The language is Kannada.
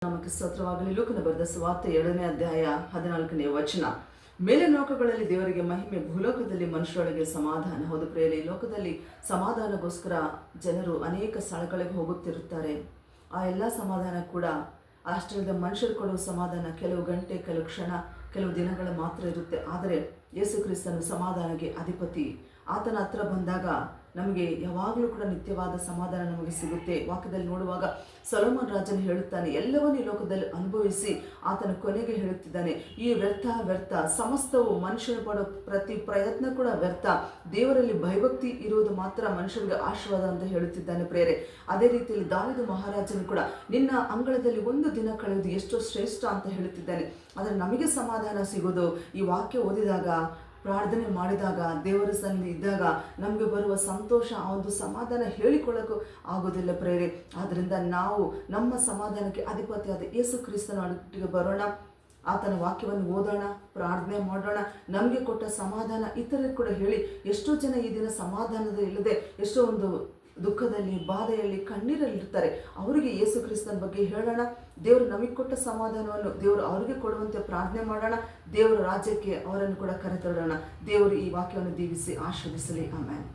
ನಮಗೆ ಸ್ತೋತ್ರವಾಗಲಿ. ಲೂಕನ ಬರೆದ ಸುವಾರ್ತೆ 2ನೇ ಅಧ್ಯಾಯ 14ನೇ ವಚನ. ಮೇಲೆ ಲೋಕಗಳಲ್ಲಿ ದೇವರಿಗೆ ಮಹಿಮೆ, ಭೂಲೋಕದಲ್ಲಿ ಮನುಷ್ಯರೊಳಗೆ ಸಮಾಧಾನ. ಹೌದು ಪ್ರಿಯರೇ, ಈ ಲೋಕದಲ್ಲಿ ಸಮಾಧಾನಗೋಸ್ಕರ ಜನರು ಅನೇಕ ಸ್ಥಳಗಳಿಗೆ ಹೋಗುತ್ತಿರುತ್ತಾರೆ. ಆ ಎಲ್ಲ ಸಮಾಧಾನ ಕೂಡ ಅಷ್ಟರಿಂದ ಮನುಷ್ಯರು ಕೊಡುವ ಸಮಾಧಾನ ಕೆಲವು ಗಂಟೆ, ಕೆಲವು ಕ್ಷಣ, ಕೆಲವು ದಿನಗಳ ಮಾತ್ರ ಇರುತ್ತೆ. ಆದರೆ ಯೇಸು ಕ್ರಿಸ್ತನು ಸಮಾಧಾನಕ್ಕೆ ಅಧಿಪತಿ. ಆತನ ಹತ್ರ ಬಂದಾಗ ನಮಗೆ ಯಾವಾಗಲೂ ಕೂಡ ನಿತ್ಯವಾದ ಸಮಾಧಾನ ನಮಗೆ ಸಿಗುತ್ತೆ. ವಾಕ್ಯದಲ್ಲಿ ನೋಡುವಾಗ ಸೊಲೊಮೋನ್ ರಾಜನು ಹೇಳುತ್ತಾನೆ, ಎಲ್ಲವನ್ನೂ ಈ ಲೋಕದಲ್ಲಿ ಅನುಭವಿಸಿ ಆತನ ಕೊನೆಗೆ ಹೇಳುತ್ತಿದ್ದಾನೆ, ಈ ವ್ಯರ್ಥ ಸಮಸ್ತವು ಮನುಷ್ಯನು ಪಡೋ ಪ್ರತಿ ಪ್ರಯತ್ನ ಕೂಡ ವ್ಯರ್ಥ, ದೇವರಲ್ಲಿ ಭಯಭಕ್ತಿ ಇರುವುದು ಮಾತ್ರ ಮನುಷ್ಯರಿಗೆ ಆಶೀರ್ವಾದ ಅಂತ ಹೇಳುತ್ತಿದ್ದಾನೆ ಪ್ರೇರೆ. ಅದೇ ರೀತಿಯಲ್ಲಿ ದಾವೀದ ಮಹಾರಾಜನು ಕೂಡ ನಿನ್ನ ಅಂಗಳದಲ್ಲಿ ಒಂದು ದಿನ ಕಳೆಯುವುದು ಎಷ್ಟೋ ಶ್ರೇಷ್ಠ ಅಂತ ಹೇಳುತ್ತಿದ್ದಾನೆ. ಆದರೆ ನಮಗೆ ಸಮಾಧಾನ ಸಿಗೋದು ಈ ವಾಕ್ಯ ಓದಿದಾಗ, ಪ್ರಾರ್ಥನೆ ಮಾಡಿದಾಗ, ದೇವರ ಸನ್ನಿಧಿ ಇದ್ದಾಗ ನಮಗೆ ಬರುವ ಸಂತೋಷ, ಆ ಒಂದು ಸಮಾಧಾನ ಹೇಳಿಕೊಳ್ಳೋಕ್ಕೂ ಆಗೋದಿಲ್ಲ ಪ್ರೇರೆ. ಆದ್ದರಿಂದ ನಾವು ನಮ್ಮ ಸಮಾಧಾನಕ್ಕೆ ಅಧಿಪತಿಯಾದ ಯೇಸು ಕ್ರಿಸ್ತನ ಒಟ್ಟಿಗೆ ಬರೋಣ, ಆತನ ವಾಕ್ಯವನ್ನು ಓದೋಣ, ಪ್ರಾರ್ಥನೆ ಮಾಡೋಣ. ನಮಗೆ ಕೊಟ್ಟ ಸಮಾಧಾನ ಇತರರಿಗೆ ಕೂಡ ಹೇಳಿ. ಎಷ್ಟೋ ಜನ ಈ ದಿನ ಸಮಾಧಾನದ ಇಲ್ಲದೆ ಎಷ್ಟೋ ಒಂದು ದುಃಖದಲ್ಲಿ, ಬಾಧೆಯಲ್ಲಿ, ಕಣ್ಣೀರಲ್ಲಿರ್ತಾರೆ. ಅವರಿಗೆ ಯೇಸು ಕ್ರಿಸ್ತನ ಬಗ್ಗೆ ಹೇಳೋಣ. ದೇವರು ನಮಗೆ ಕೊಟ್ಟ ಸಮಾಧಾನವನ್ನು ದೇವರು ಅವರಿಗೆ ಕೊಡುವಂತೆ ಪ್ರಾರ್ಥನೆ ಮಾಡೋಣ. ದೇವರ ರಾಜ್ಯಕ್ಕೆ ಅವರನ್ನು ಕೂಡ ಕರೆತರೋಣ. ದೇವರು ಈ ವಾಕ್ಯವನ್ನು ದೀವಿಸಿ ಆಶೀರ್ವದಿಸಲಿ. ಆಮೆನ್.